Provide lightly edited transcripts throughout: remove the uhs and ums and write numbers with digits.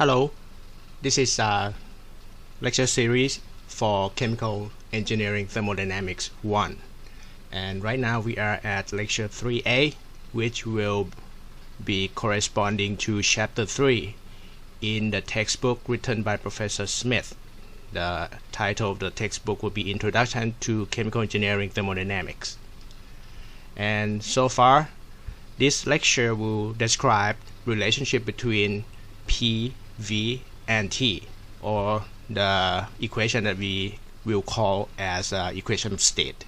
Hello, this is a lecture series for Chemical Engineering Thermodynamics I, and right now we are at lecture 3A, which will be corresponding to chapter 3 in the textbook written by Professor Smith. The title of the textbook will be Introduction to Chemical Engineering Thermodynamics. And so far, this lecture will describe relationship between P, V, and T, or the equation that we will call as equation of state.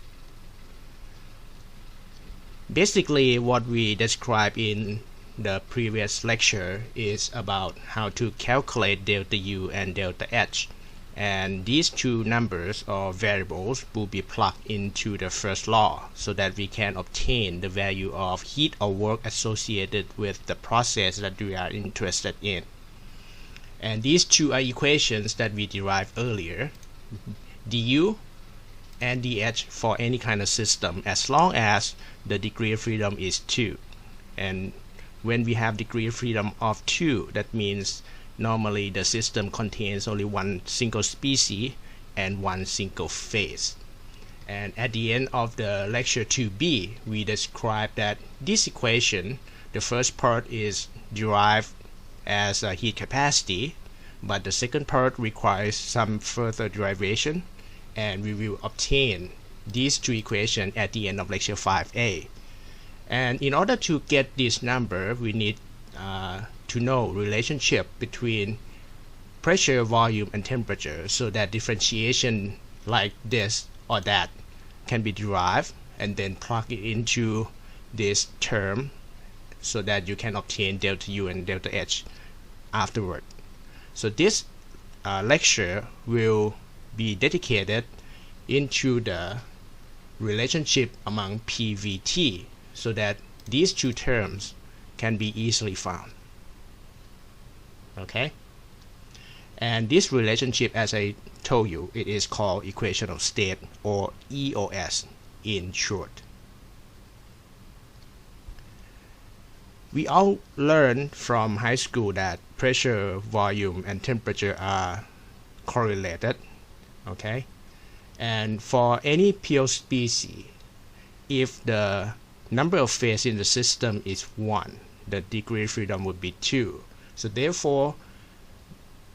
Basically, what we described in the previous lecture is about how to calculate delta U and delta H, and these two numbers or variables will be plugged into the first law so that we can obtain the value of heat or work associated with the process that we are interested in. And these two are equations that we derived earlier, du and dH for any kind of system as long as the degree of freedom is 2. And when we have degree of freedom of 2, that means normally the system contains only one single species and one single phase. And at the end of the lecture 2b, we describe that this equation, the first part is derived as a heat capacity, but the second part requires some further derivation, and we will obtain these two equations at the end of lecture 5a. And in order to get this number, we need to know relationship between pressure, volume, and temperature, so that differentiation like this or that can be derived and then plug it into this term so that you can obtain delta U and delta H afterward. So this lecture will be dedicated into the relationship among PVT so that these two terms can be easily found. Okay? And this relationship, as I told you, it is called equation of state, or EOS in short. We all learned from high school that pressure, volume, and temperature are correlated. Okay? And for any pure species, if the number of phases in the system is 1, the degree of freedom would be 2. So therefore,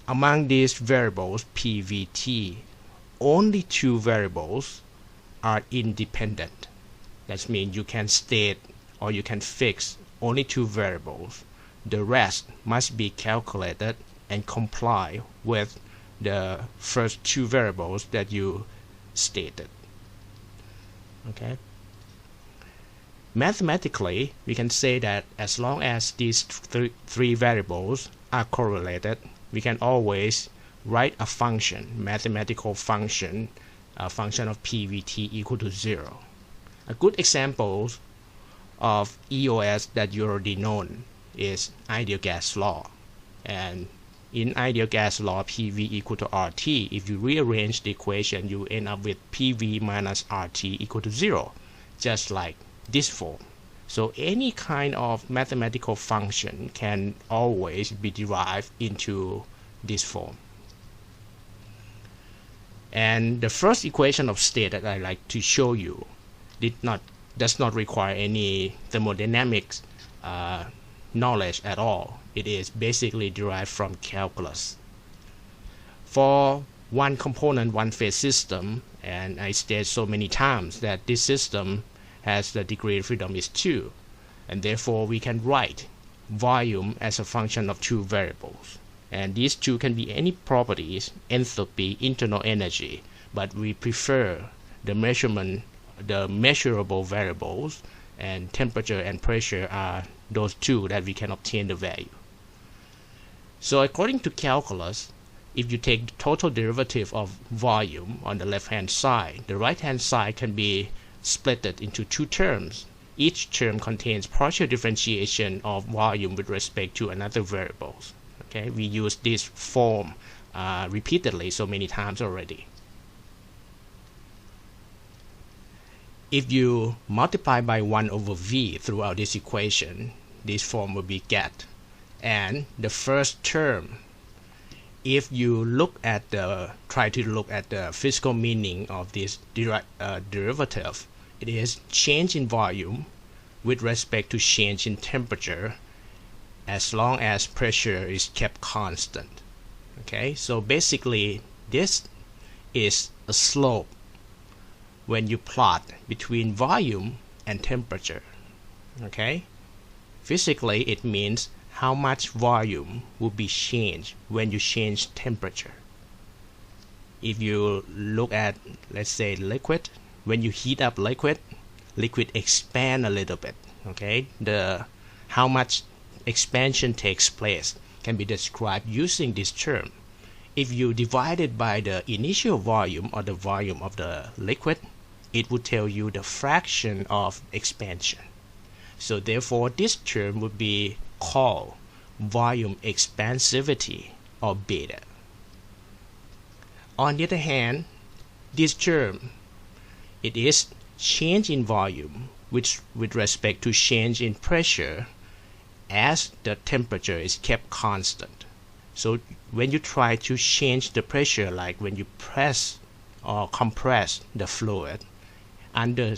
among these variables, PVT, only two variables are independent. That means you can state or you can fix only two variables. The rest must be calculated and comply with the first two variables that you stated. Okay? Mathematically, we can say that as long as these three variables are correlated, we can always write a function, mathematical function, a function of PVT equal to 0. A good example of EOS that you already know is ideal gas law. And in ideal gas law, PV equal to RT, if you rearrange the equation, you end up with PV minus RT equal to 0, just like this form. So any kind of mathematical function can always be derived into this form. And the first equation of state that I like to show you does not require any thermodynamics knowledge at all. It is basically derived from calculus. For one component, one phase system, and I stated so many times that this system has the degree of freedom is 2, and therefore we can write volume as a function of two variables, and these two can be any properties, enthalpy, internal energy, but we prefer the measurable variables, and temperature and pressure are those two that we can obtain the value. So according to calculus, if you take the total derivative of volume on the left hand side, the right hand side can be split into two terms. Each term contains partial differentiation of volume with respect to another variables. Okay, we use this form repeatedly so many times already. If you multiply by 1 over v throughout this equation, this form will be get. And the first term if you try to look at the physical meaning of this derivative, it is change in volume with respect to change in temperature as long as pressure is kept constant. Okay, so basically this is a slope when you plot between volume and temperature. Okay, physically it means how much volume will be changed when you change temperature. If you look at, let's say, liquid, when you heat up liquid expand a little bit. Okay, how much expansion takes place can be described using this term. If you divide it by the initial volume or the volume of the liquid, it would tell you the fraction of expansion. So therefore this term would be called volume expansivity, or beta. On the other hand, this term, it is change in volume with respect to change in pressure as the temperature is kept constant. So when you try to change the pressure, like when you press or compress the fluid under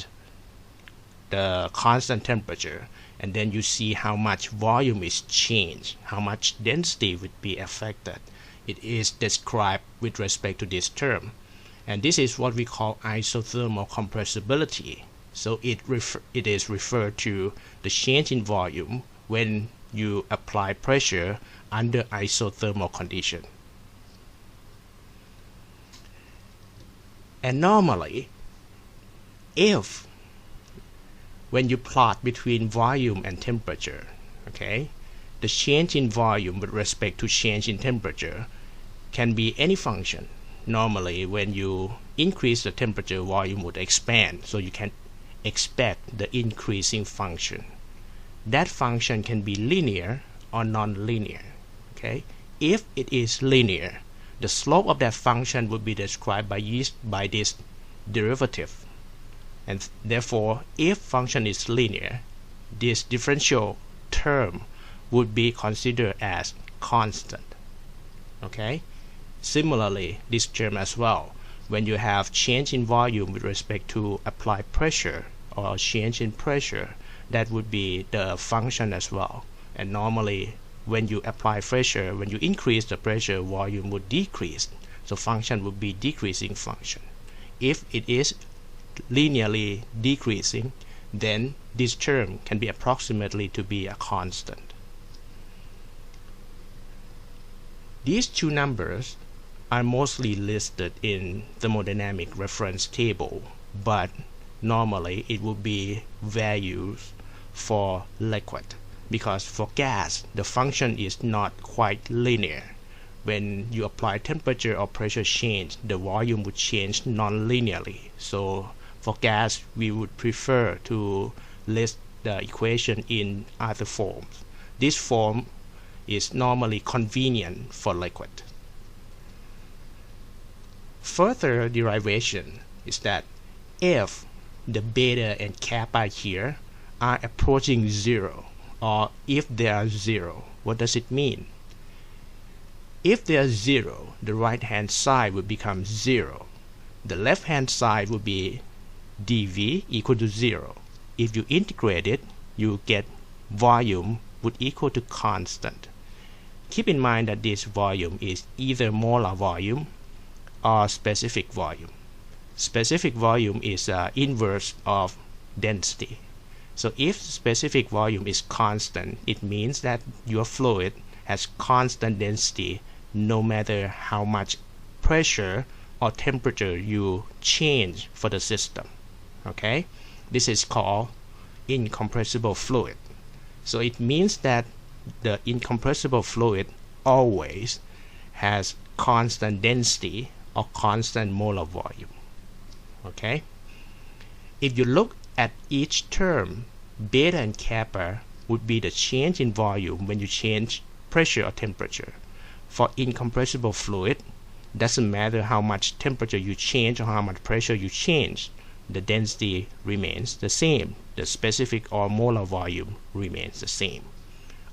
the constant temperature, and then you see how much volume is changed, how much density would be affected, it is described with respect to this term. And this is what we call isothermal compressibility. So it is referred to the change in volume when you apply pressure under isothermal condition. And normally, if when you plot between volume and temperature, okay, the change in volume with respect to change in temperature can be any function. Normally, when you increase the temperature, volume would expand, so you can expect the increasing function. That function can be linear or non-linear. Okay, if it is linear, the slope of that function would be described by this derivative. And therefore, if function is linear, this differential term would be considered as constant. Okay, similarly, this term as well, when you have change in volume with respect to applied pressure or change in pressure, that would be the function as well. And normally when you apply pressure, when you increase the pressure, volume would decrease, so function would be decreasing function. If it is linearly decreasing, then this term can be approximately to be a constant. These two numbers are mostly listed in thermodynamic reference table, but normally it would be values for liquid, because for gas the function is not quite linear. When you apply temperature or pressure change, the volume would change non-linearly. So for gas we would prefer to list the equation in other forms. This form is normally convenient for liquid. Further derivation is that if the beta and kappa here are approaching zero, or if they are zero, what does it mean? If they are zero, the right hand side will become zero. The left hand side will be dV equal to zero. If you integrate it, you get volume would equal to constant. Keep in mind that this volume is either molar volume or specific volume. Specific volume is inverse of density. So if specific volume is constant, it means that your fluid has constant density no matter how much pressure or temperature you change for the system. Okay, this is called incompressible fluid. So it means that the incompressible fluid always has constant density or constant molar volume. Okay, if you look at each term, beta and kappa would be the change in volume when you change pressure or temperature. For incompressible fluid, doesn't matter how much temperature you change or how much pressure you change, the density remains the same. The specific or molar volume remains the same.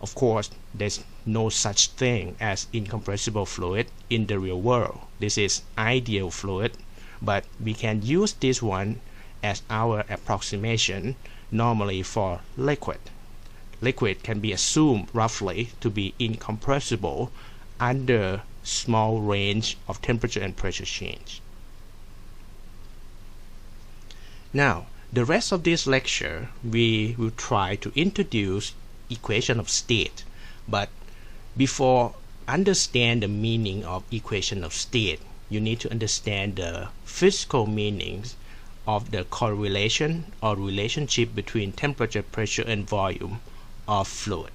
Of course, there's no such thing as incompressible fluid in the real world. This is ideal fluid, but we can use this one as our approximation normally for liquid. Liquid can be assumed roughly to be incompressible under small range of temperature and pressure change. Now, the rest of this lecture we will try to introduce equation of state, but before understand the meaning of equation of state, you need to understand the physical meanings of the correlation or relationship between temperature, pressure, and volume of fluid.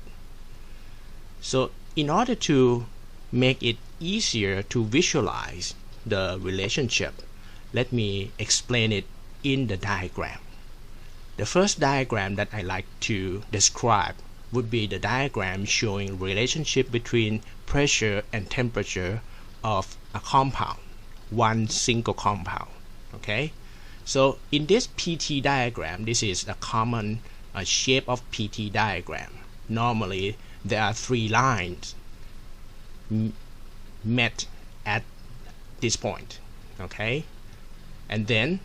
So in order to make it easier to visualize the relationship, let me explain it in the diagram. The first diagram that I like to describe would be the diagram showing relationship between pressure and temperature of a compound, one single compound. Okay, so in this PT diagram, this is a common shape of PT diagram. Normally there are three lines met at this point. Okay, and then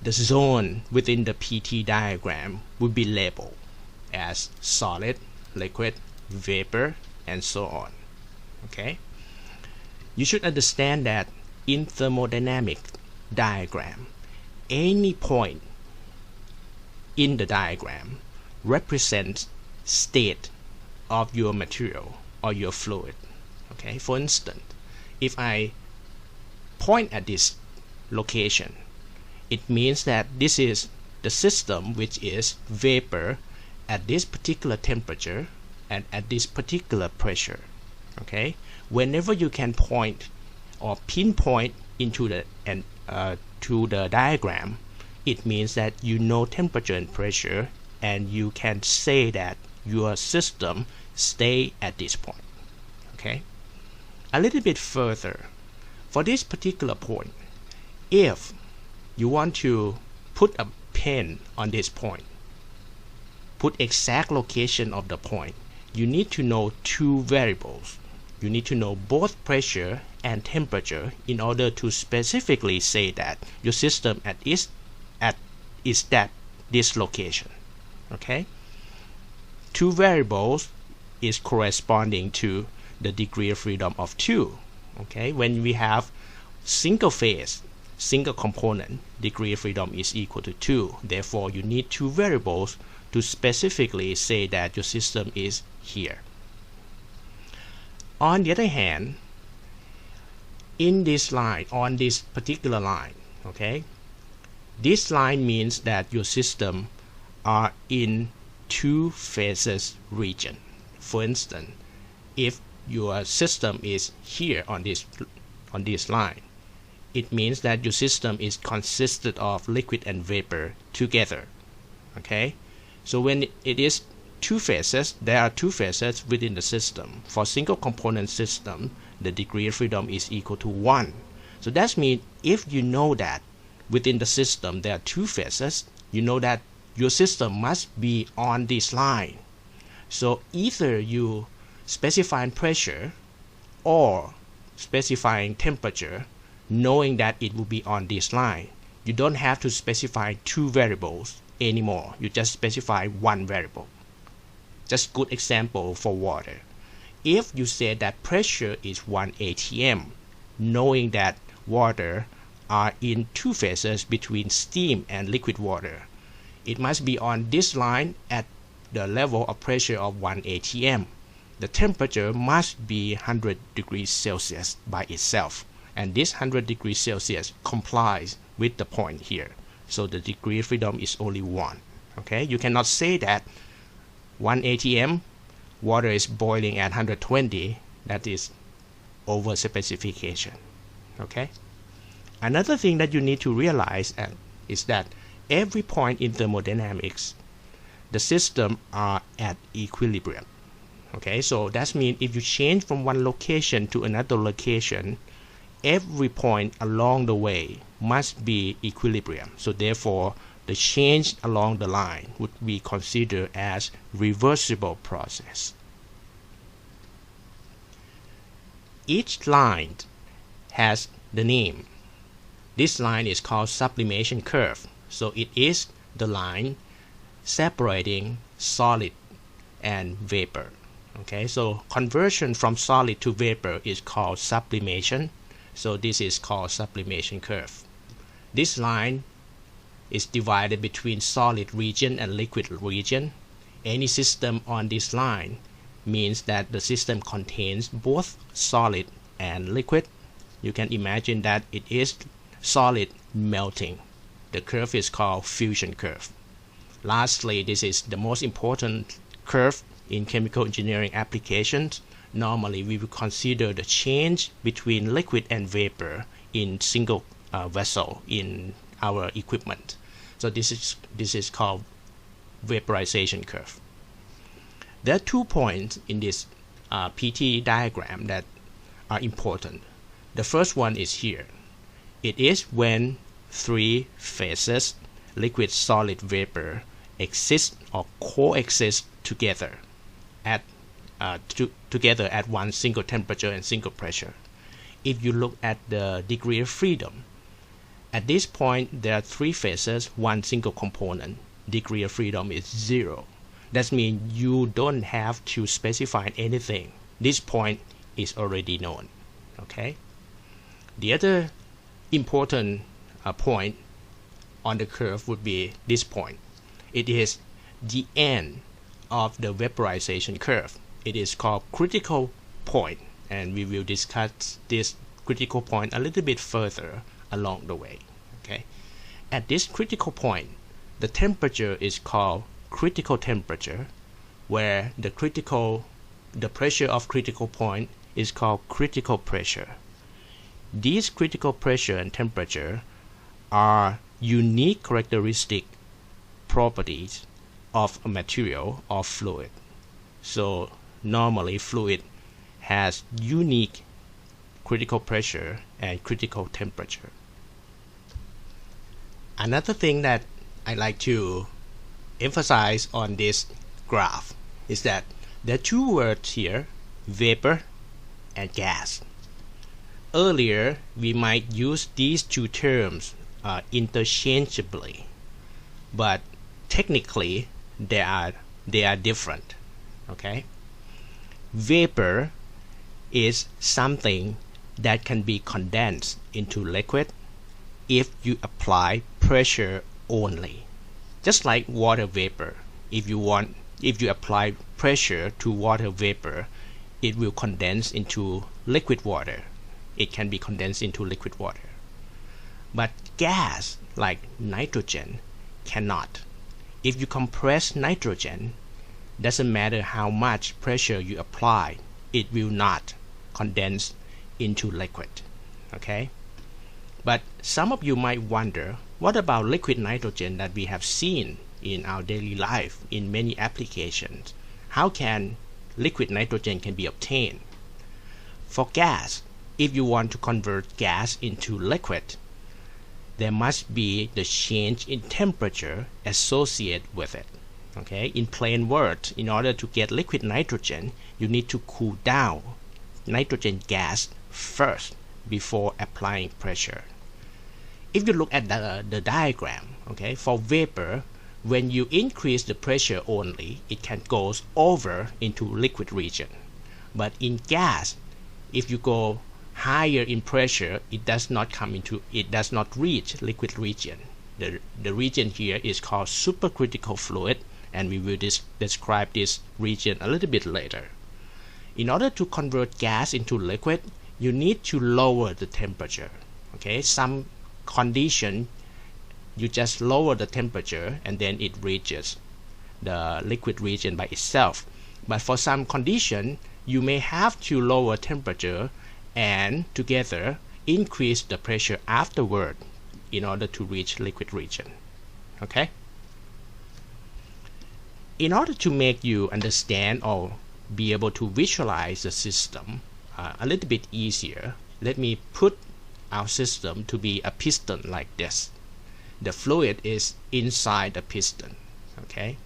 the zone within the PT diagram would be labeled as solid, liquid, vapor, and so on. Okay, you should understand that in thermodynamic diagram, any point in the diagram represents state of your material or your fluid. Okay, for instance, if I point at this location, it means that this is the system which is vapor at this particular temperature and at this particular pressure. Okay, whenever you can point or pinpoint into the to the diagram, it means that you know temperature and pressure, and you can say that your system stay at this point. Okay, a little bit further, for this particular point, if you want to put a pin on this point, put exact location of the point, you need to know two variables. You need to know both pressure and temperature in order to specifically say that your system is at this location. Okay, two variables is corresponding to the degree of freedom of 2. Okay, when we have single phase, single component, degree of freedom is equal to 2. Therefore, you need two variables to specifically say that your system is here. On the other hand, in this line, on this particular line, okay, this line means that your system are in two phases region. For instance, if your system is here on this line, it means that your system is consisted of liquid and vapor together. Okay, so when it is two phases, there are two phases within the system. For single component system, the degree of freedom is equal to 1. So that means if you know that within the system there are two phases, you know that your system must be on this line. So either you specifying pressure or specifying temperature, knowing that it will be on this line. You don't have to specify two variables anymore. You just specify one variable. Just good example for water. If you say that pressure is 1 atm, knowing that water are in two phases between steam and liquid water, it must be on this line at the level of pressure of 1 atm. The temperature must be 100 degrees Celsius by itself, and this 100 degrees Celsius complies with the point here. So the degree of freedom is only 1. Okay, you cannot say that 1 atm water is boiling at 120. That is over specification. Okay, another thing that you need to realize is that every point in thermodynamics, the system are at equilibrium. Okay, so that means if you change from one location to another location, every point along the way must be equilibrium. So therefore, the change along the line would be considered as reversible process. each line has the name. This line is called sublimation curve. So it is the line separating solid and vapor. Okay, so conversion from solid to vapor is called sublimation. So this is called sublimation curve. This line is divided between solid region and liquid region. Any system on this line means that the system contains both solid and liquid. You can imagine that it is solid melting. The curve is called fusion curve. Lastly, this is the most important curve in chemical engineering applications. Normally, we will consider the change between liquid and vapor in single vessel in our equipment. So this is called vaporization curve. There are 2 points in this PT diagram that are important. The first one is here. It is when 3 phases, liquid, solid, vapor, exist or coexist together at one single temperature and single pressure. If you look at the degree of freedom, at this point there are 3 phases, 1 single component. Degree of freedom is 0. That means you don't have to specify anything. This point is already known. Okay. The other important point on the curve would be this point. It is the end of the vaporization curve. It is called critical point, and we will discuss this critical point a little bit further along the way. Okay. At this critical point, the temperature is called critical temperature, where the pressure of critical point is called critical pressure. These critical pressure and temperature are unique characteristic properties of a material or fluid. So normally fluid has unique critical pressure and critical temperature. Another thing that I like to emphasize on this graph is that there are 2 words here, vapor and gas. Earlier, we might use these 2 terms interchangeably, but technically they are different. Okay, vapor is something that can be condensed into liquid if you apply pressure only. Just like water vapor, if you apply pressure to water vapor, it will condense into liquid water. It can be condensed into liquid water. But gas, like nitrogen, cannot. If you compress nitrogen, doesn't matter how much pressure you apply, it will not condense into liquid. Okay? But some of you might wonder, what about liquid nitrogen that we have seen in our daily life in many applications? How can liquid nitrogen can be obtained? For gas, if you want to convert gas into liquid, there must be the change in temperature associated with it. Okay? In plain words, in order to get liquid nitrogen, you need to cool down nitrogen gas first before applying pressure. If you look at the diagram, okay, for vapor, when you increase the pressure only, it can go over into liquid region. But in gas, if you go higher in pressure, it does not reach liquid region. The region here is called supercritical fluid, and we will describe this region a little bit later. In order to convert gas into liquid, you need to lower the temperature. Okay, some condition you just lower the temperature and then it reaches the liquid region by itself. But for some condition, you may have to lower temperature and together increase the pressure afterward in order to reach liquid region. Okay? In order to make you understand or be able to visualize the system a little bit easier, let me put our system to be a piston like this. The fluid is inside the piston. Okay?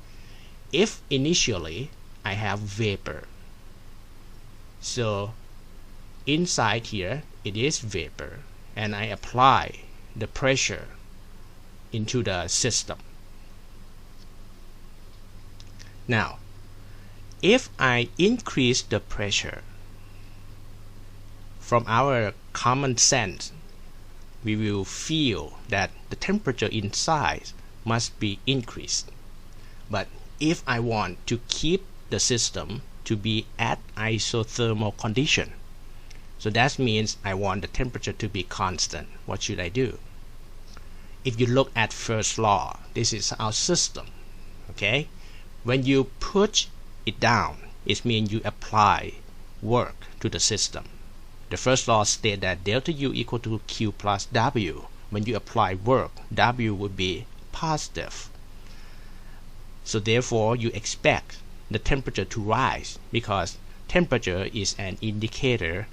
If initially I have vapor, so inside here it is vapor, and I apply the pressure into the system. Now, if I increase the pressure, from our common sense, we will feel that the temperature inside must be increased. But if I want to keep the system to be at isothermal condition, so that means I want the temperature to be constant, what should I do? If you look at first law, this is our system, okay? When you push it down, it means you apply work to the system. The first law states that delta U equal to Q plus W. When you apply work, W would be positive. So therefore, you expect the temperature to rise because temperature is an indicator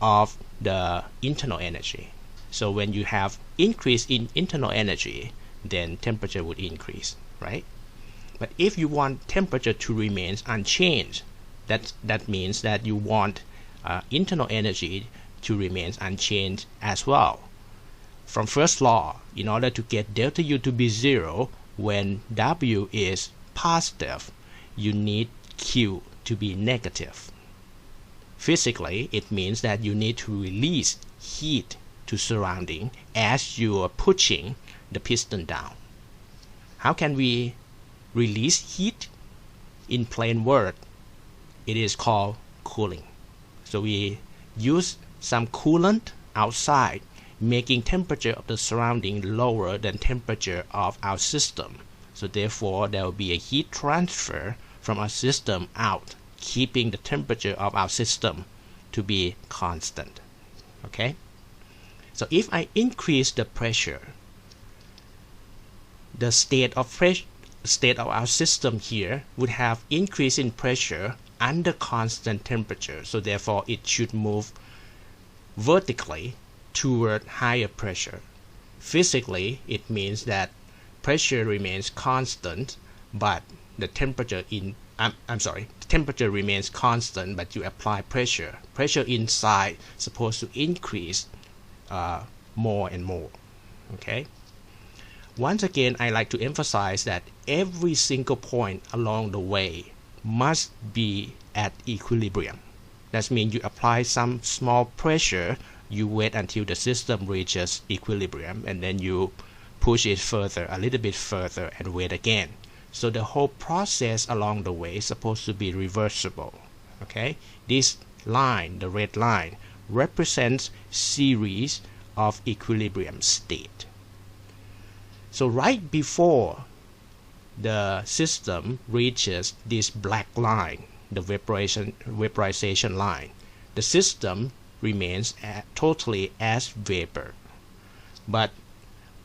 of the internal energy. So when you have increase in internal energy, then temperature would increase, right? But if you want temperature to remain unchanged, that means that you want internal energy to remain unchanged as well. From first law, in order to get delta U to be 0, when W is positive, you need Q to be negative. Physically, it means that you need to release heat to surrounding as you are pushing the piston down. How can we release heat? In plain word, it is called cooling. So we use some coolant outside, making temperature of the surrounding lower than temperature of our system. So therefore, there will be a heat transfer from our system out, keeping the temperature of our system to be constant. Okay? So if I increase the pressure, the state of our system here would have increase in pressure under constant temperature. So therefore, it should move vertically toward higher pressure. Physically, it means that pressure remains constant, but the temperature temperature remains constant, but you apply pressure. Pressure inside supposed to increase more and more. Okay. Once again, I like to emphasize that every single point along the way must be at equilibrium. That means you apply some small pressure, you wait until the system reaches equilibrium, and then you push it further, a little bit further, and wait again. So the whole process along the way is supposed to be reversible. Okay? This line, the red line, represents series of equilibrium state. So right before the system reaches this black line, the vaporization line, the system remains totally as vapor. But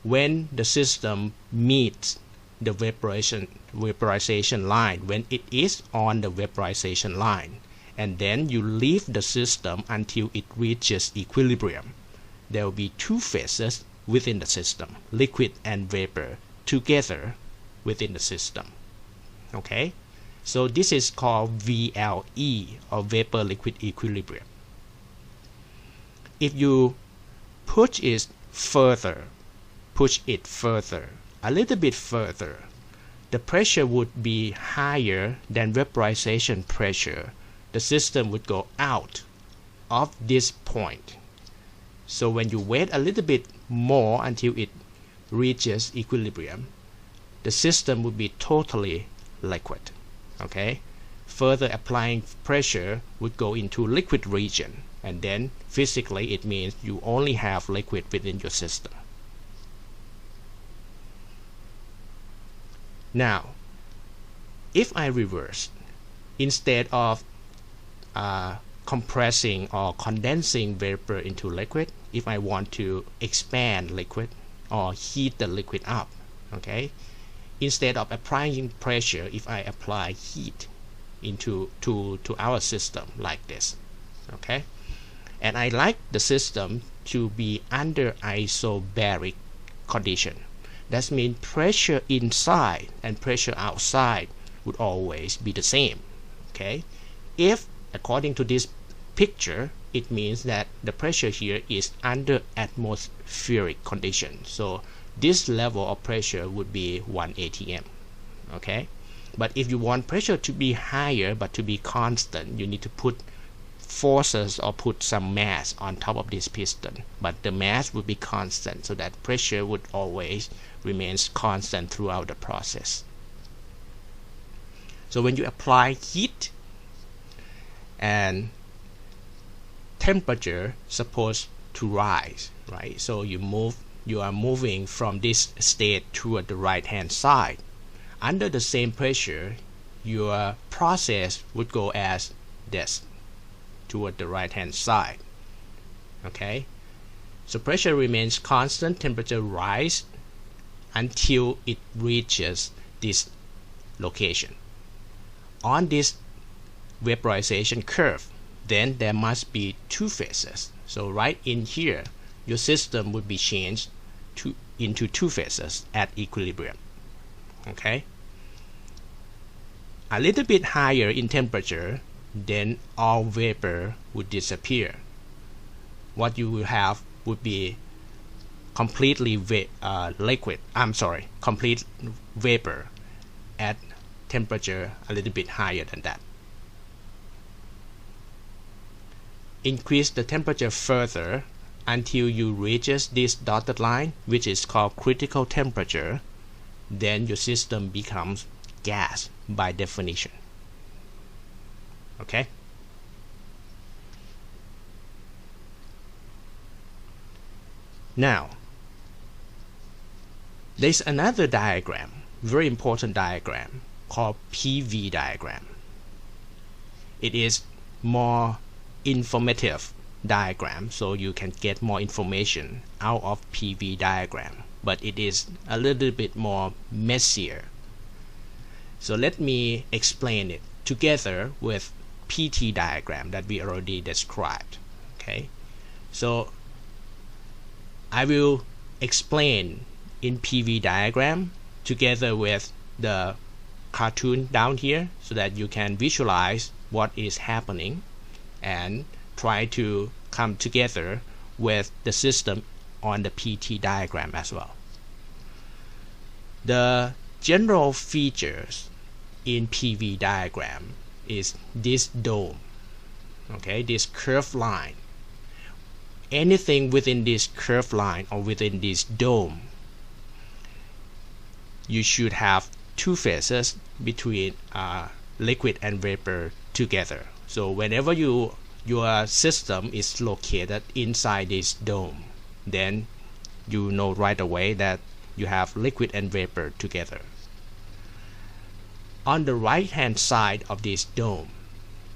when the system meets the vaporization line, when it is on the vaporization line, and then you leave the system until it reaches equilibrium, there will be two phases within the system, liquid and vapor together within the system. Okay? So this is called VLE, or vapor liquid equilibrium. If you push it further, a little bit further, the pressure would be higher than vaporization pressure. The system would go out of this point. So when you wait a little bit more until it reaches equilibrium, the system would be totally liquid. Okay? Further applying pressure would go into liquid region, and then physically it means you only have liquid within your system. Now, if I reverse, instead of compressing or condensing vapor into liquid, if I want to expand liquid or heat the liquid up, okay, instead of applying pressure, if I apply heat into to our system like this, okay, and I like the system to be under isobaric condition. That means pressure inside and pressure outside would always be the same. Okay, if according to this picture, it means that the pressure here is under atmospheric condition. So this level of pressure would be 1 atm. Okay, but if you want pressure to be higher but to be constant, you need to put forces or put some mass on top of this piston, but the mass would be constant, so that pressure would always remains constant throughout the process. So when you apply heat and temperature supposed to rise, right? So you are moving from this state toward the right hand side. Under the same pressure, your process would go as this, toward the right hand side. Okay, so pressure remains constant, temperature rise until it reaches this location. On this vaporization curve, then there must be two phases. So right in here, your system would be changed into two phases at equilibrium. Okay, a little bit higher in temperature, then all vapor would disappear. What you will have would be completely complete vapor at temperature a little bit higher than that. Increase the temperature further until you reaches this dotted line, which is called critical temperature. Then your system becomes gas by definition. Okay, now there's another diagram, very important diagram, called PV diagram. It is more informative diagram, so you can get more information out of PV diagram, but it is a little bit more messier. So let me explain it together with PT diagram that we already described. Okay, so I will explain in PV diagram together with the cartoon down here, so that you can visualize what is happening and try to come together with the system on the PT diagram as well. The general features in PV diagram is this dome, okay, this curved line. Anything within this curved line or within this dome, you should have two phases between liquid and vapor together. So whenever your system is located inside this dome, then you know right away that you have liquid and vapor together. On the right hand side of this dome,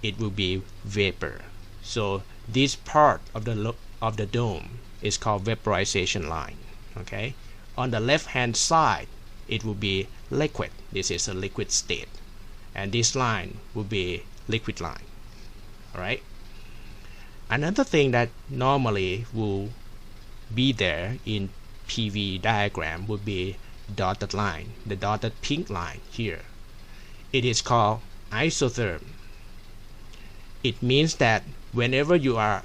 it will be vapor. So this part of the dome is called vaporization line. Okay, on the left hand side, it will be liquid. This is a liquid state, and this line will be liquid line. All right, another thing that normally will be there in PV diagram would be dotted line, the dotted pink line here. It is called isotherm. It means that whenever you are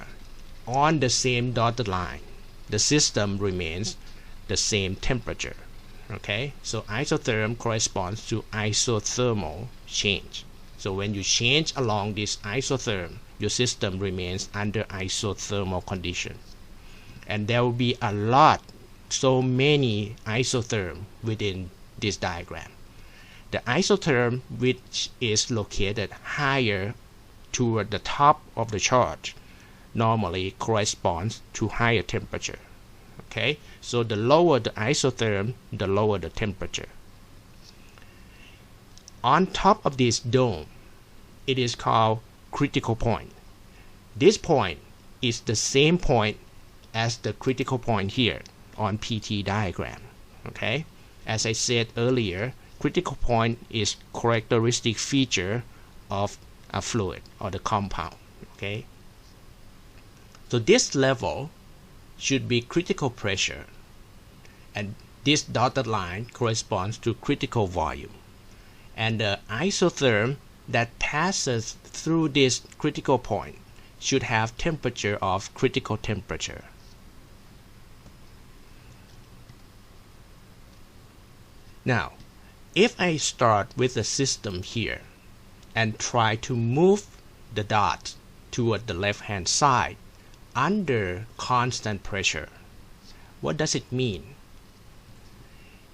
on the same dotted line, the system remains the same temperature. Okay, so isotherm corresponds to isothermal change. So when you change along this isotherm, your system remains under isothermal condition. And there will be so many isotherm within this diagram. The isotherm which is located higher toward the top of the chart normally corresponds to higher temperature. Okay, so the lower the isotherm, the lower the temperature. On top of this dome, it is called critical point. This point is the same point as the critical point here on PT diagram. Okay, as I said earlier, critical point is characteristic feature of a fluid or the compound. Okay, so this level should be critical pressure, and this dotted line corresponds to critical volume, and the isotherm that passes through this critical point should have temperature of critical temperature. Now, if I start with the system here and try to move the dot toward the left-hand side under constant pressure, what does it mean?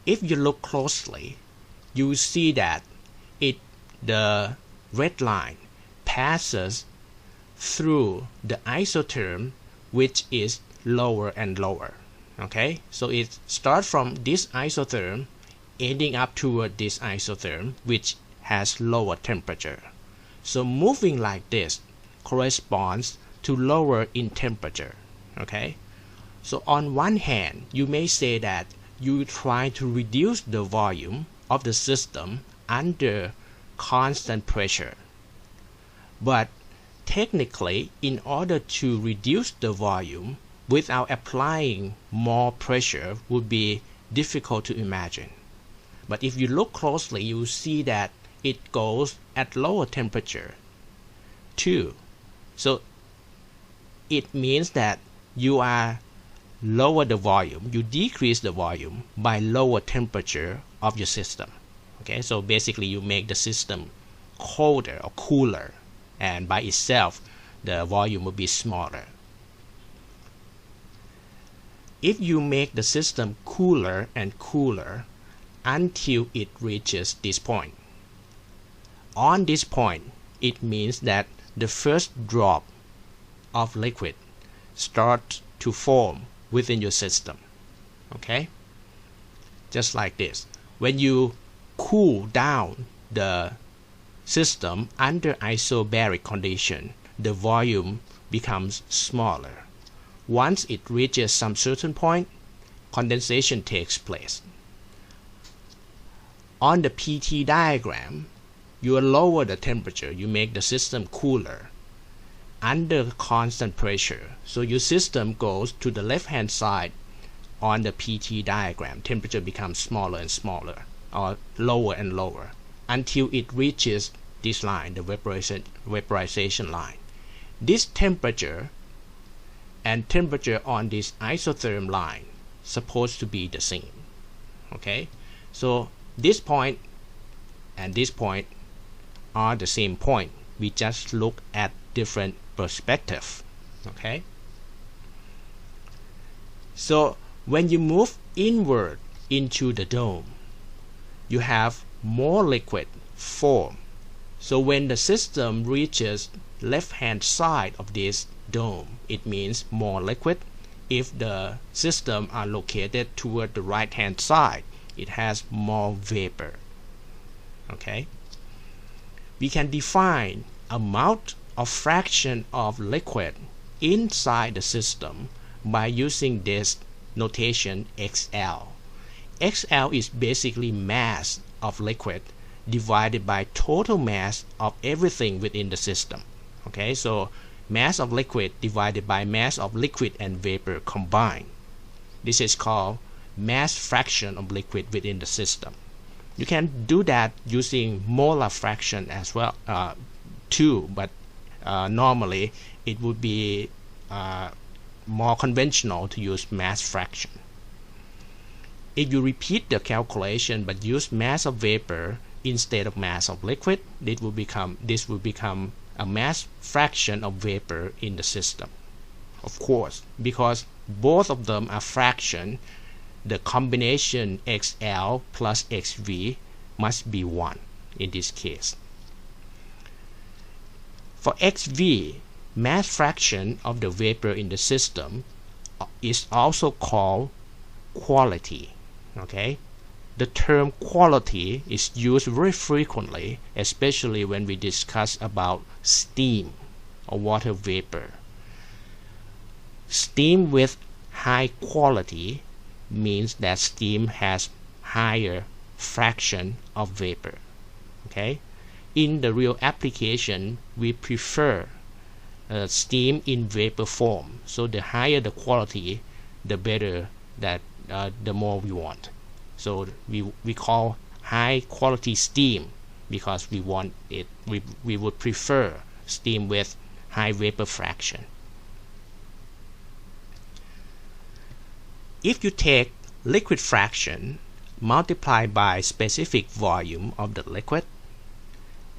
If you look closely, you see that the red line passes through the isotherm, which is lower and lower. Okay, so it starts from this isotherm ending up toward this isotherm, which has lower temperature. So moving like this corresponds to lower in temperature. Okay, so on one hand, you may say that you try to reduce the volume of the system under constant pressure. But technically, in order to reduce the volume without applying more pressure would be difficult to imagine. But if you look closely, you see that it goes at lower temperature too. So it means that you are lower the volume, you decrease the volume by lower temperature of your system. Okay, so basically you make the system colder or cooler, and by itself the volume will be smaller. If you make the system cooler and cooler until it reaches this point, on this point it means that the first drop of liquid starts to form within your system. Okay, just like this. When you cool down the system under isobaric condition, the volume becomes smaller. Once it reaches some certain point, condensation takes place. On the PT diagram, you lower the temperature, you make the system cooler under constant pressure. So your system goes to the left-hand side on the PT diagram. Temperature becomes smaller and smaller, or lower and lower, until it reaches this line, the vaporization line. This temperature and temperature on this isotherm line supposed to be the same. Okay, so this point and this point are the same point. We just look at different perspective. Okay, so when you move inward into the dome, you have more liquid form. So when the system reaches left-hand side of this dome, it means more liquid. If the system are located toward the right-hand side, it has more vapor. Okay, we can define amount of fraction of liquid inside the system by using this notation XL. XL is basically mass of liquid divided by total mass of everything within the system. Okay, so mass of liquid divided by mass of liquid and vapor combined. This is called mass fraction of liquid within the system. You can do that using molar fraction as well too, but normally it would be more conventional to use mass fraction. If you repeat the calculation but use mass of vapor instead of mass of liquid, this will become a mass fraction of vapor in the system. Of course, because both of them are fraction, the combination XL plus XV must be 1 in this case. For XV, mass fraction of the vapor in the system is also called quality. Okay, the term quality is used very frequently, especially when we discuss about steam or water vapor. Steam with high quality means that steam has higher fraction of vapor. Okay, in the real application, we prefer steam in vapor form. So the higher the quality, the better that the more we want. So we call high quality steam because we want it. We would prefer steam with high vapor fraction. If you take liquid fraction multiplied by specific volume of the liquid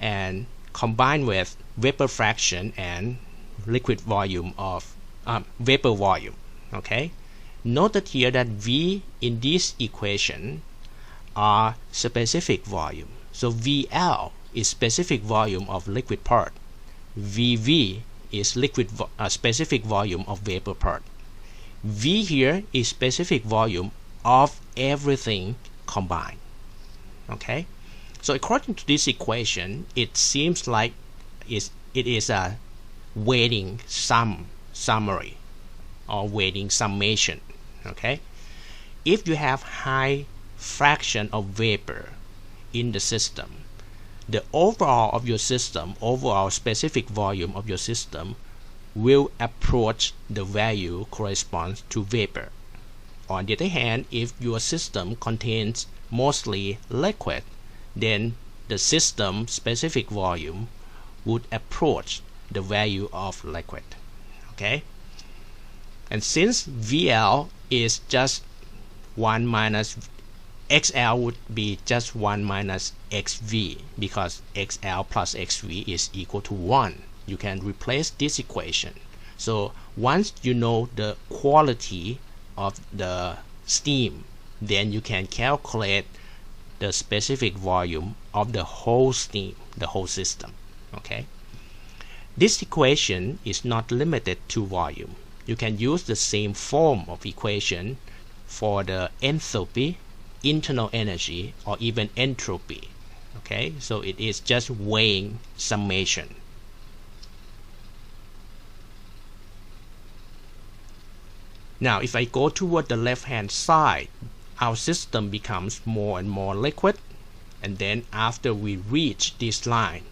and combine with vapor fraction and liquid volume of vapor volume, okay, note here that V in this equation are specific volume. So VL is specific volume of liquid part, VV is specific volume of vapor part. V here is specific volume of everything combined. Okay, so according to this equation, it seems like it is a weighting summary or weighting summation. Okay, if you have high fraction of vapor in the system, the overall specific volume of your system will approach the value corresponds to vapor. On the other hand, if your system contains mostly liquid, then the system specific volume would approach the value of liquid. Okay, and since VL is just 1 minus XL would be just 1 minus XV, because XL plus XV is equal to 1. You can replace this equation. So once you know the quality of the steam, then you can calculate the specific volume of the whole steam, the whole system. Okay, this equation is not limited to volume. You can use the same form of equation for the enthalpy, internal energy, or even entropy. Okay, so it is just weighing summation. Now if I go toward the left hand side, our system becomes more and more liquid, and then after we reach this line,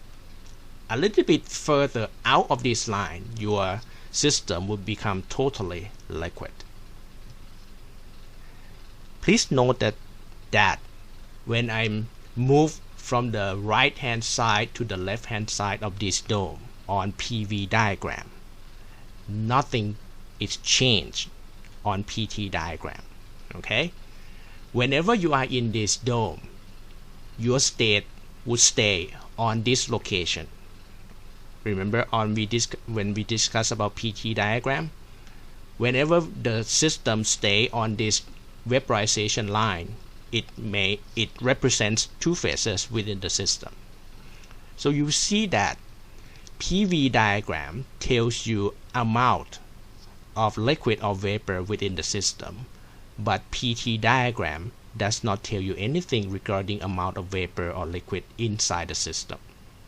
a little bit further out of this line, your system will become totally liquid. Please note that when I move from the right hand side to the left hand side of this dome on PV diagram, nothing is changed on PT diagram. Okay, whenever you are in this dome, your state would stay on this location. Remember when we discuss about PT diagram, whenever the system stay on this vaporization line, it represents two phases within the system. So you see that PV diagram tells you amount of liquid or vapor within the system, but PT diagram does not tell you anything regarding amount of vapor or liquid inside the system.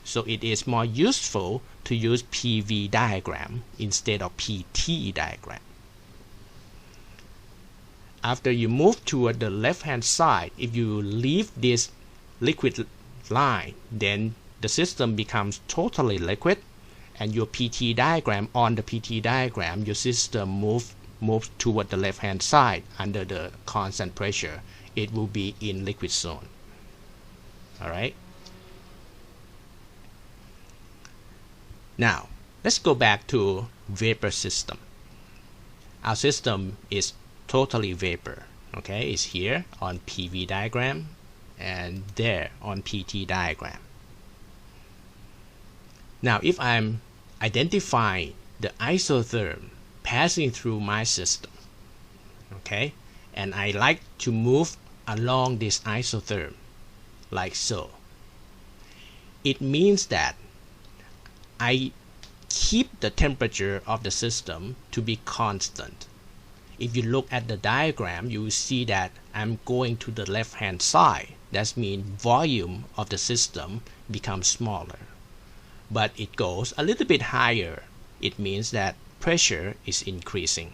So it is more useful to use PV diagram instead of PT diagram. After you move toward the left hand side, if you leave this liquid line, then the system becomes totally liquid, and your PT diagram, on the PT diagram, your system moves toward the left hand side under the constant pressure. It will be in liquid zone. Alright, now let's go back to vapor system. Our system is totally vapor. Okay, it's here on PV diagram and there on PT diagram. Now if I'm identifying the isotherm passing through my system, okay, and I like to move along this isotherm like so, it means that I keep the temperature of the system to be constant. If you look at the diagram, you will see that I'm going to the left hand side. That means volume of the system becomes smaller, but it goes a little bit higher. It means that pressure is increasing.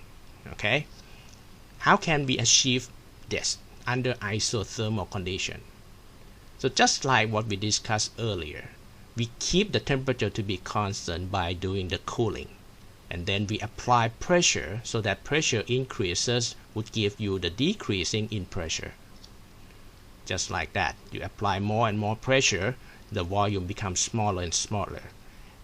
Okay, how can we achieve this under isothermal condition? So just like what we discussed earlier, we keep the temperature to be constant by doing the cooling, and then we apply pressure, so that pressure increases would give you the decreasing in pressure. Just like that, you apply more and more pressure, the volume becomes smaller and smaller,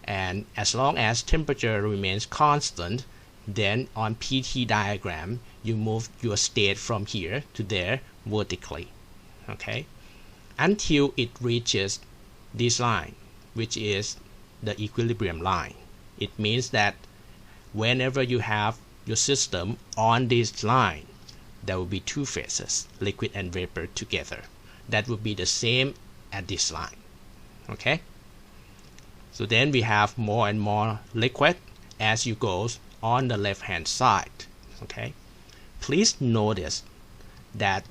and as long as temperature remains constant, then on PT diagram you move your state from here to there vertically, okay, until it reaches this line, which is the equilibrium line. It means that whenever you have your system on this line, there will be two phases, liquid and vapor together. That will be the same at this line, okay. So then we have more and more liquid as you go on the left hand side, okay. Please notice that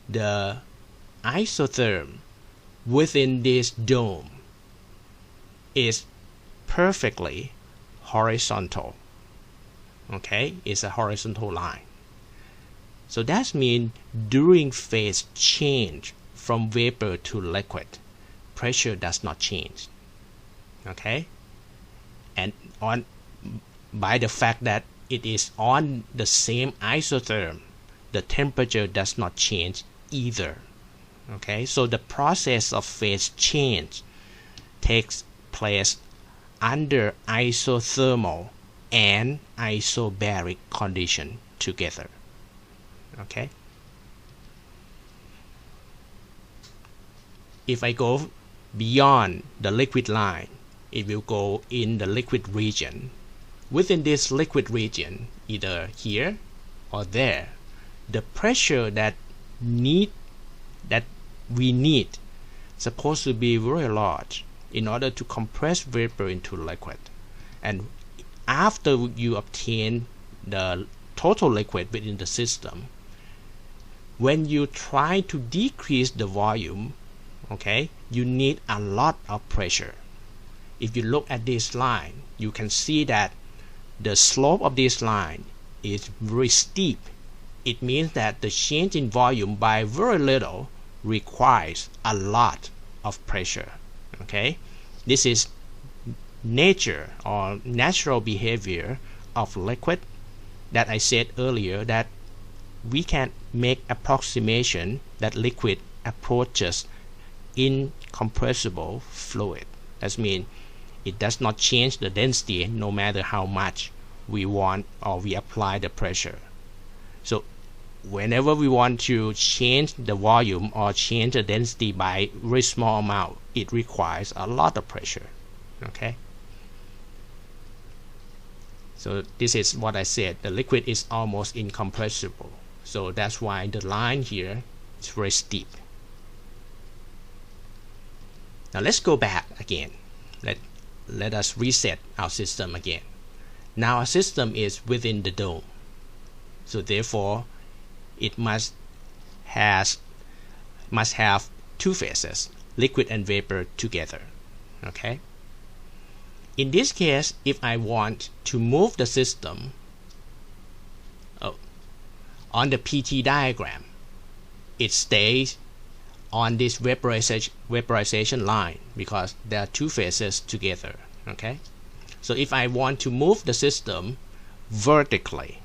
the isotherm within this dome is perfectly horizontal, okay. It's a horizontal line. So that means during phase change from vapor to liquid, pressure does not change, okay. And by the fact that it is on the same isotherm, the temperature does not change either, okay. So the process of phase change takes place under isothermal and isobaric condition together, okay. If I go beyond the liquid line, it will go in the liquid region. Within this liquid region, either here or there, the pressure that we need supposed to be very large in order to compress vapor into liquid. And after you obtain the total liquid within the system, when you try to decrease the volume, okay, you need a lot of pressure. If you look at this line, you can see that the slope of this line is very steep. It means that the change in volume by very little requires a lot of pressure, okay. This is nature or natural behavior of liquid that I said earlier, that we can make approximation that liquid approaches incompressible fluid. That means it does not change the density no matter how much we want or we apply the pressure. So whenever we want to change the volume or change the density by very small amount, it requires a lot of pressure, okay. So this is what I said, the liquid is almost incompressible. So that's why the line here is very steep. Now let's go back again. Let us reset our system again. Now our system is within the dome. So therefore, it must have two phases, liquid and vapor together, okay. In this case, if I want to move the system on the PT diagram, it stays on this vaporization line because there are two phases together, okay. So if I want to move the system vertically,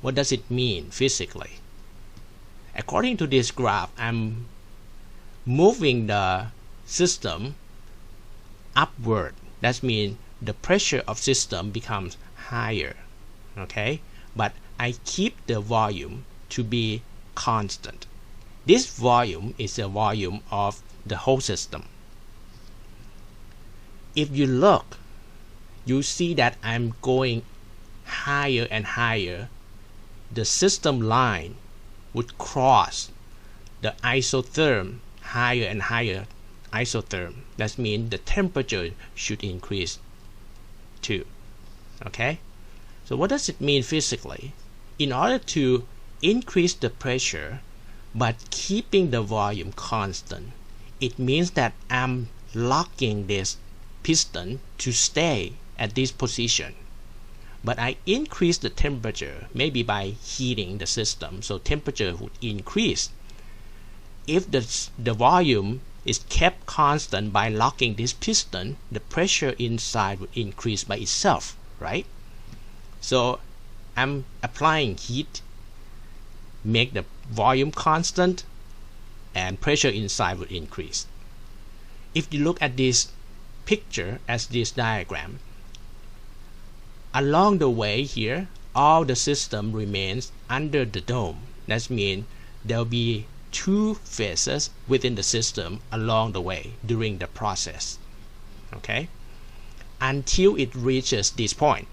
what does it mean physically? According to this graph, I'm moving the system upward. That means the pressure of system becomes higher, okay, but I keep the volume to be constant. This volume is the volume of the whole system. If you look, you see that I'm going higher and higher. The system line would cross the isotherm, higher and higher isotherm. That means the temperature should increase too, okay. So what does it mean physically? In order to increase the pressure but keeping the volume constant, it means that I'm locking this piston to stay at this position, but I increase the temperature maybe by heating the system, so temperature would increase. If the volume is kept constant by locking this piston, the pressure inside would increase by itself, right? So I'm applying heat, make the volume constant, and pressure inside would increase. If you look at this picture as this diagram. Along the way here, all the system remains under the dome. That means there will be two phases within the system along the way during the process. Okay? Until it reaches this point.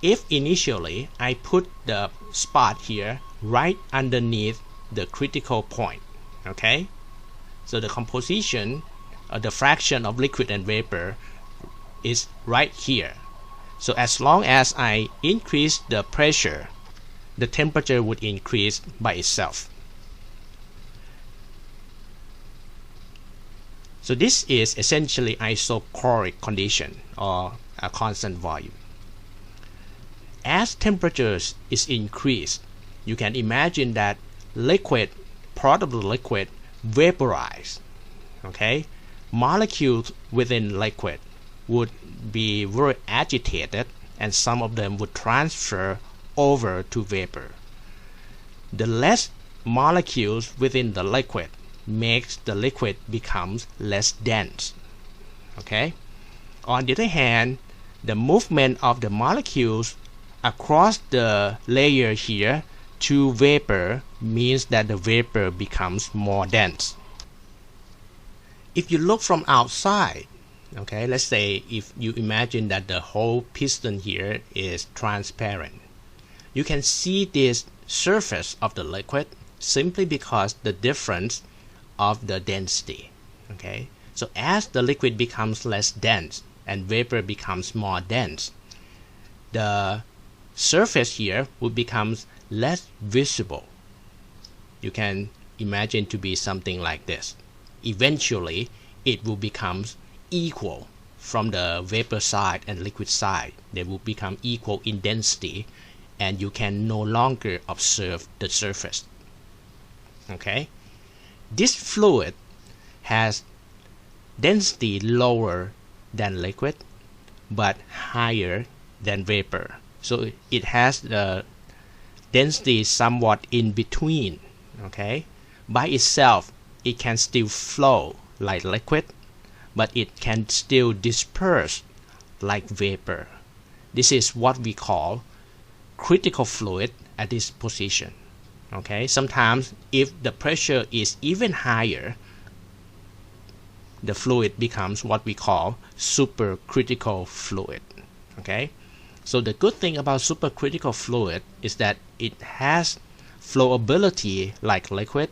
If initially I put the spot here right underneath the critical point, okay? So the composition, the fraction of liquid and vapor is right here. So as long as I increase the pressure, the temperature would increase by itself. So this is essentially isochoric condition or a constant volume. As temperatures is increased, you can imagine that liquid, part of the liquid vaporize. Okay? Molecules within liquid would be very agitated and some of them would transfer over to vapor. The less molecules within the liquid makes the liquid becomes less dense. Okay? On the other hand, the movement of the molecules across the layer here to vapor means that the vapor becomes more dense. If you look from outside, okay, let's say if you imagine that the whole piston here is transparent, you can see this surface of the liquid simply because the difference of the density. Okay, so as the liquid becomes less dense and vapor becomes more dense, the surface here will become less visible. You can imagine to be something like this. Eventually, it will become equal from the vapor side and liquid side. They will become equal in density, and you can no longer observe the surface. Okay? This fluid has density lower than liquid, but higher than vapor. So it has the density somewhat in between. Okay? By itself, it can still flow like liquid, but it can still disperse like vapor. This is what we call critical fluid at this position. Okay? Sometimes if the pressure is even higher, the fluid becomes what we call supercritical fluid. Okay? So the good thing about supercritical fluid is that it has flowability like liquid,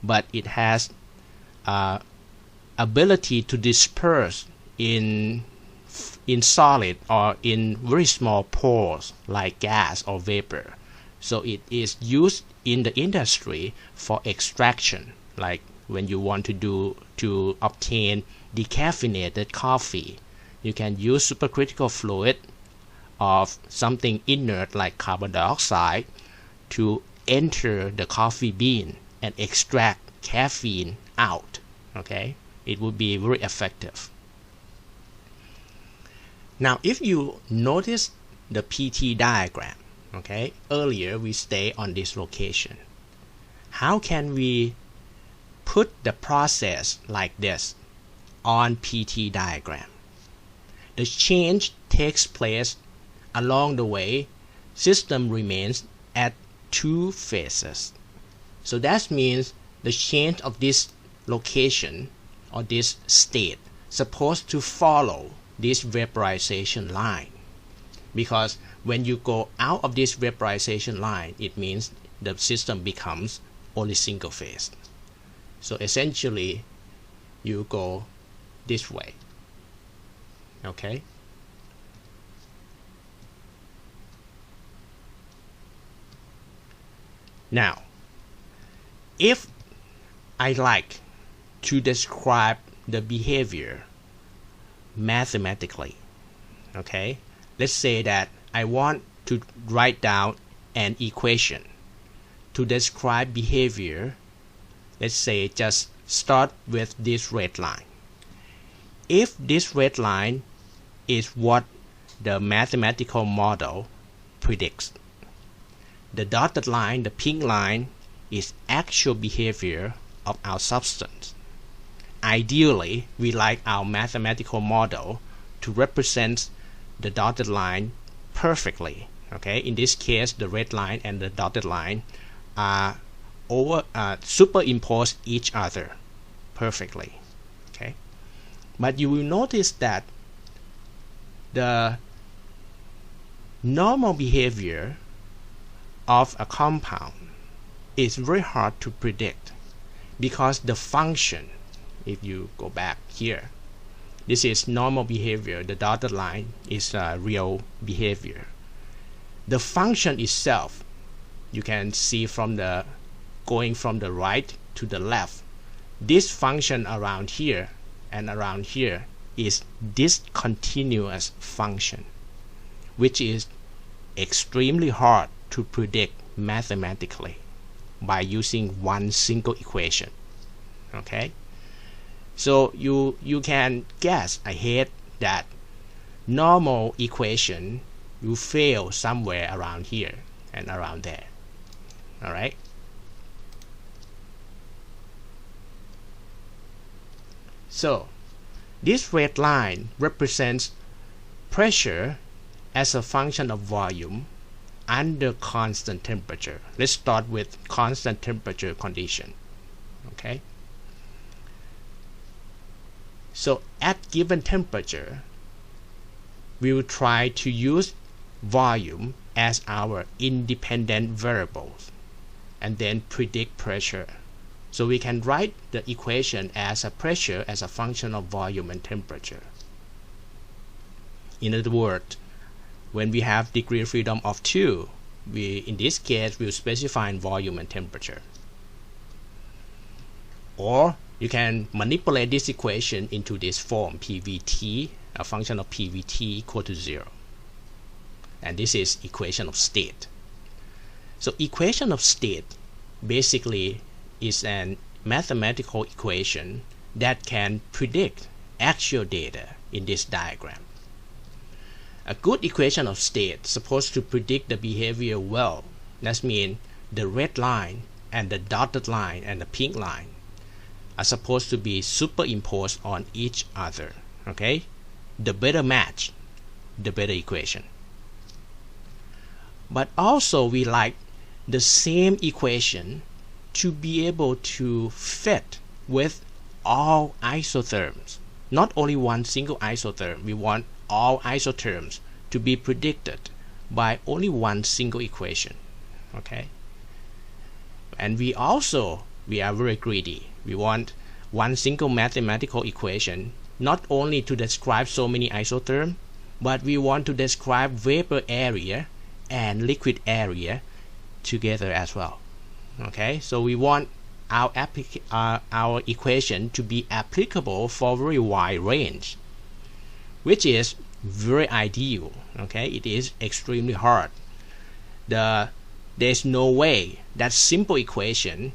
but it has ability to disperse in solid or in very small pores like gas or vapor. So it is used in the industry for extraction, like when you want to obtain decaffeinated coffee, you can use supercritical fluid of something inert like carbon dioxide to enter the coffee bean and extract caffeine out. Okay, it would be very effective. Now if you notice the PT diagram, okay, earlier we stay on this location. How can we put the process like this on PT diagram? The change takes place along the way. System remains at two phases. So that means the change of this location or this state supposed to follow this vaporization line, because when you go out of this vaporization line, it means the system becomes only single phase. So essentially you go this way. Okay, now if I like to describe the behavior mathematically, okay, let's say that I want to write down an equation to describe behavior. Let's say just start with this red line. If this red line is what the mathematical model predicts, the dotted line, the pink line, is actual behavior of our substance. ideally we like our mathematical model to represent the dotted line perfectly. Okay, in this case the red line and the dotted line are superimpose each other perfectly. Okay, but you will notice that the normal behavior of a compound is very hard to predict, because the function, if you go back here, this is normal behavior, the dotted line is real behavior. The function itself, you can see from the going from the right to the left, this function around here and around here is discontinuous function, which is extremely hard to predict mathematically by using one single equation. Okay, so you can guess ahead that normal equation will fail somewhere around here and around there. All right, so this red line represents pressure as a function of volume under constant temperature. Let's start with constant temperature condition. Okay, so at given temperature we will try to use volume as our independent variables and then predict pressure. So we can write the equation as a pressure as a function of volume and temperature. In other words, when we have degree of freedom of 2, we in this case will specify volume and temperature. Or you can manipulate this equation into this form, PVT, a function of PVT equal to 0. And this is equation of state. So equation of state basically is an mathematical equation that can predict actual data in this diagram. A good equation of state is supposed to predict the behavior well. That means the red line and the dotted line and the pink line are supposed to be superimposed on each other. Okay, the better match, the better equation. But also we like the same equation to be able to fit with all isotherms, not only one single isotherm. We want all isotherms to be predicted by only one single equation. Okay, and we are very greedy. We want one single mathematical equation not only to describe so many isotherms, but we want to describe vapor area and liquid area together as well. Okay, so we want our equation to be applicable for a very wide range, which is very ideal. Okay, it is extremely hard. There's no way that simple equation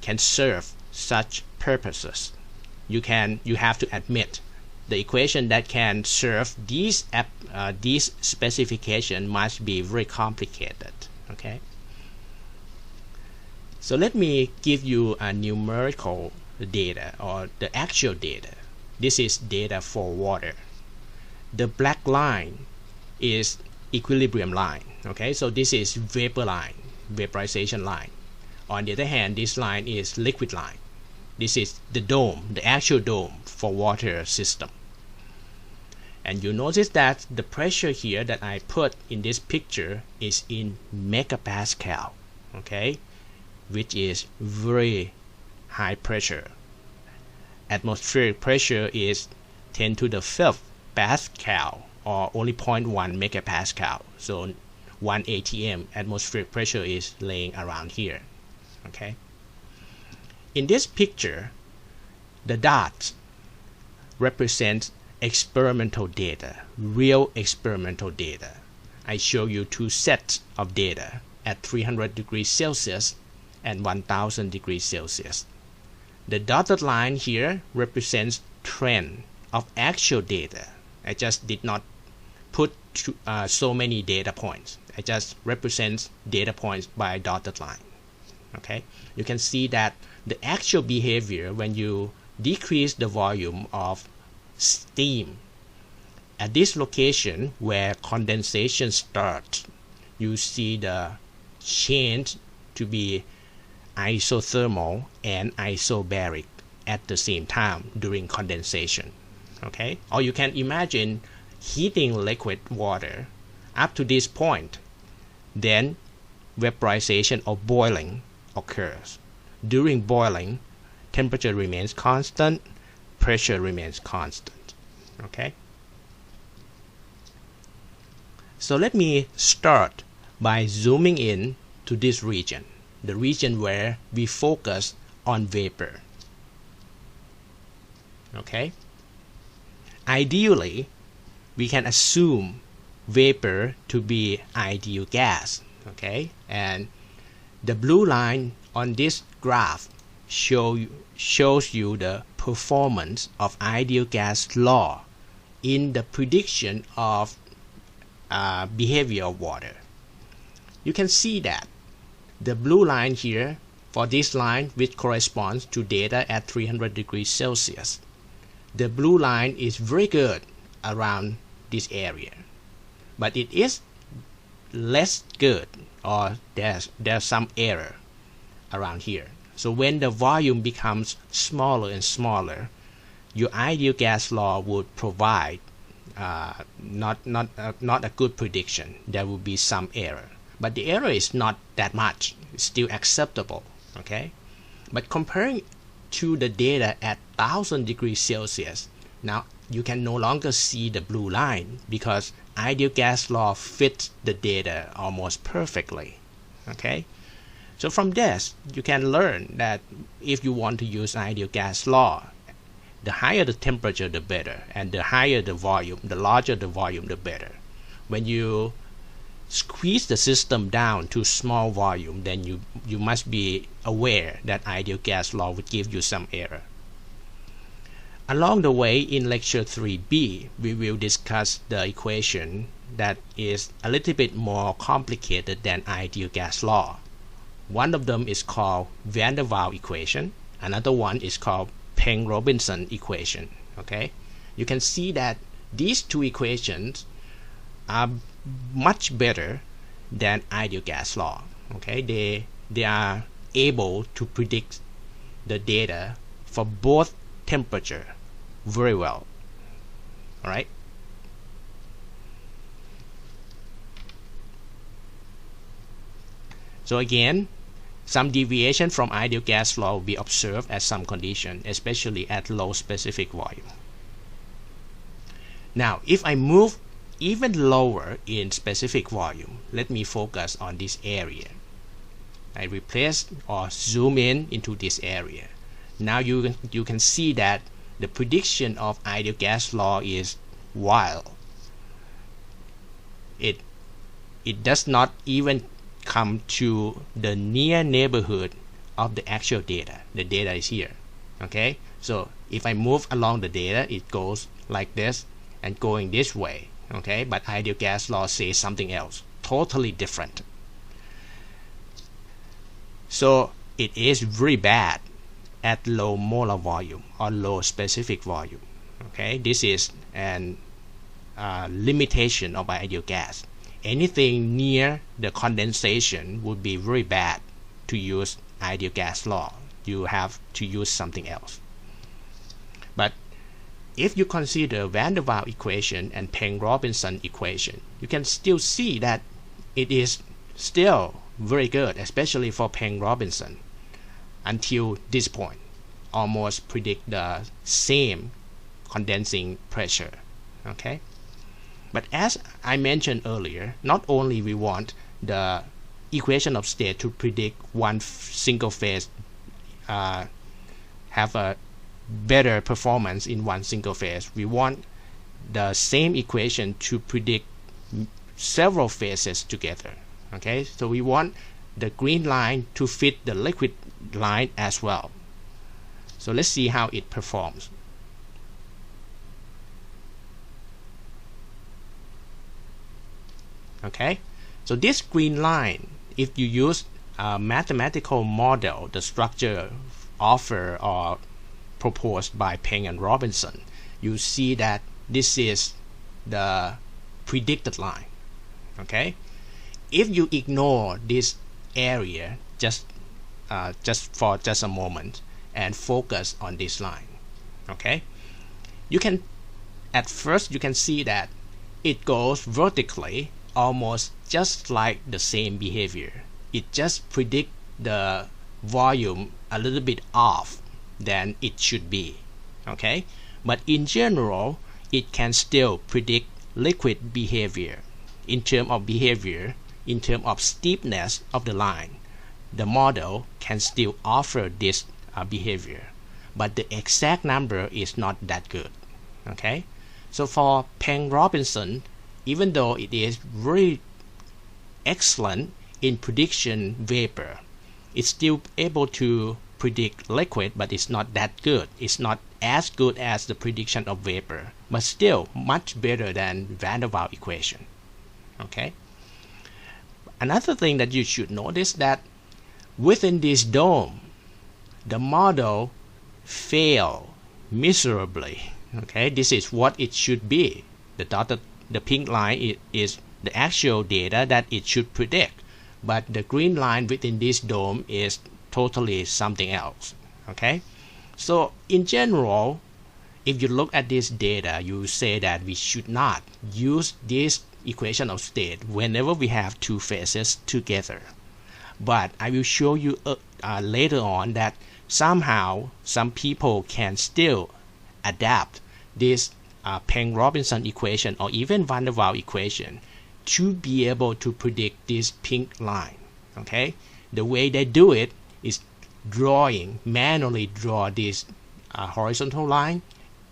can serve such purposes. You have to admit the equation that can serve these specification must be very complicated. Okay, so let me give you a numerical data or the actual data. This is data for water. The black line is equilibrium line. Okay, so this is vapor line, vaporization line. On the other hand, this line is liquid line. This is the dome, the actual dome for water system. And you notice that the pressure here that I put in this picture is in megapascal. Okay, which is very high pressure. Atmospheric pressure is 10 to the 5th Pascal, or only 0.1 megapascal. So 1 atm atmospheric pressure is laying around here. Okay, in this picture the dots represent experimental data, real experimental data. I show you two sets of data at 300 degrees Celsius and 1000 degrees Celsius. The dotted line here represents trend of actual data. I just did not put so many data points. I just represent data points by dotted line. Okay, you can see that the actual behavior when you decrease the volume of steam. At this location where condensation starts, you see the change to be isothermal and isobaric at the same time during condensation. Okay, or you can imagine heating liquid water up to this point, then vaporization or boiling occurs. During boiling, temperature remains constant, pressure remains constant. Okay, so let me start by zooming in to this region, the region where we focus on vapor. Okay, ideally we can assume vapor to be ideal gas. Okay, and the blue line on this graph shows you the performance of ideal gas law in the prediction of behavior of water. You can see that the blue line here, for this line which corresponds to data at 300 degrees Celsius, the blue line is very good around this area, but it is less good, or there's some error around here. So when the volume becomes smaller and smaller, your ideal gas law would provide not a good prediction. There will be some error, but the error is not that much. It's still acceptable. Okay, but comparing to the data at 1000 degrees Celsius, now you can no longer see the blue line because ideal gas law fits the data almost perfectly. Okay, so from this you can learn that if you want to use ideal gas law, the higher the temperature the better, and the higher the volume, the larger the volume, the better. When you squeeze the system down to small volume, then you must be aware that ideal gas law would give you some error. Along the way in lecture 3b, we will discuss the equation that is a little bit more complicated than ideal gas law. One of them is called Van der Waals equation. Another one is called Penn-Robinson equation. Okay, you can see that these two equations are much better than ideal gas law. Okay, they are able to predict the data for both temperature very well. All right. So again, some deviation from ideal gas law will be observed at some condition, especially at low specific volume. Now, if I move even lower in specific volume, let me focus on this area. I replace or zoom in into this area. Now you can see that the prediction of ideal gas law is wild. It does not even come to the near neighborhood of the actual data. The data is here. Okay, so if I move along the data, it goes like this and going this way. Okay, but ideal gas law says something else, totally different. So it is very bad at low molar volume or low specific volume. Okay, this is an limitation of ideal gas. Anything near the condensation would be very bad to use ideal gas law. You have to use something else. But if you consider Van der Waals equation and Penn-Robinson equation, you can still see that it is still very good, especially for Penn-Robinson. Until this point, almost predict the same condensing pressure. Okay, but as I mentioned earlier, not only we want the equation of state to predict one single phase, have a better performance in one single phase, we want the same equation to predict several phases together. Okay, so we want the green line to fit the liquid line as well. So let's see how it performs. Okay, so this green line, if you use a mathematical model, the structure offer or proposed by Peng and Robinson, you see that this is the predicted line. Okay, if you ignore this area just for a moment and focus on this line, okay, you can at first you can see that it goes vertically almost just like the same behavior. It just predicts the volume a little bit off than it should be. Okay, but in general it can still predict liquid behavior. In terms of steepness of the line, the model can still offer this behavior, but the exact number is not that good. Okay, so for Peng Robinson, even though it is very excellent in prediction vapor, it's still able to predict liquid, but it's not that good. It's not as good as the prediction of vapor, but still much better than van der Waals equation. Okay. Another thing that you should notice that within this dome, the model failed miserably. Okay, this is what it should be. The pink line is the actual data that it should predict, but the green line within this dome is totally something else. Okay, so in general, if you look at this data, you say that we should not use this equation of state whenever we have two phases together. But I will show you later on that somehow some people can still adapt this Peng Robinson equation or even van der Waals equation to be able to predict this pink line. Okay, the way they do it is manually draw this horizontal line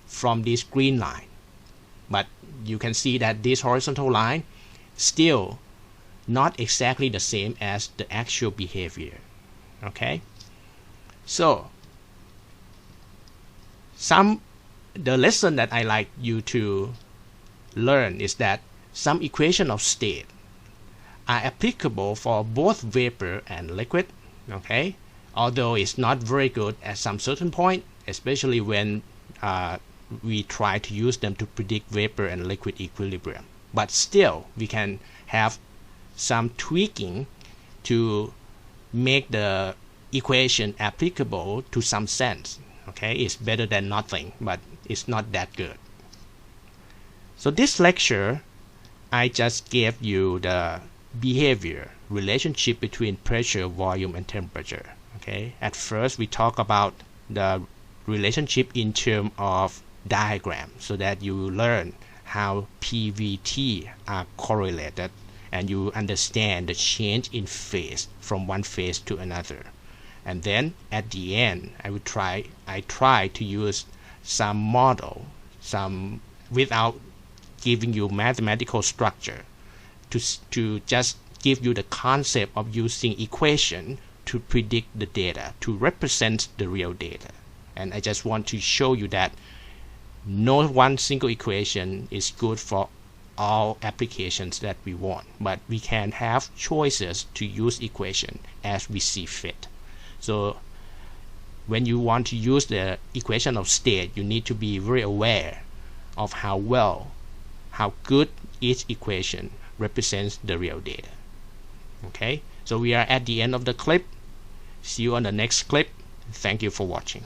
from this green line, but you can see that this horizontal line still not exactly the same as the actual behavior. Okay, so the lesson that I like you to learn is that some equation of state are applicable for both vapor and liquid. Okay, although it's not very good at some certain point, especially when we try to use them to predict vapor and liquid equilibrium, but still we can have some tweaking to make the equation applicable to some sense. Okay, it's better than nothing, but it's not that good. So this lecture, I just gave you the behavior relationship between pressure, volume, and temperature. Okay, at first we talk about the relationship in terms of diagram, so that you learn how PVT are correlated and you understand the change in phase from one phase to another. And then at the end, I try to use some model, without giving you mathematical structure, to just give you the concept of using equation to predict the data, to represent the real data. And I just want to show you that no one single equation is good for all applications that we want, but we can have choices to use equation as we see fit. So when you want to use the equation of state, you need to be very aware of how good each equation represents the real data. Okay, so we are at the end of the clip. See you on the next clip. Thank you for watching.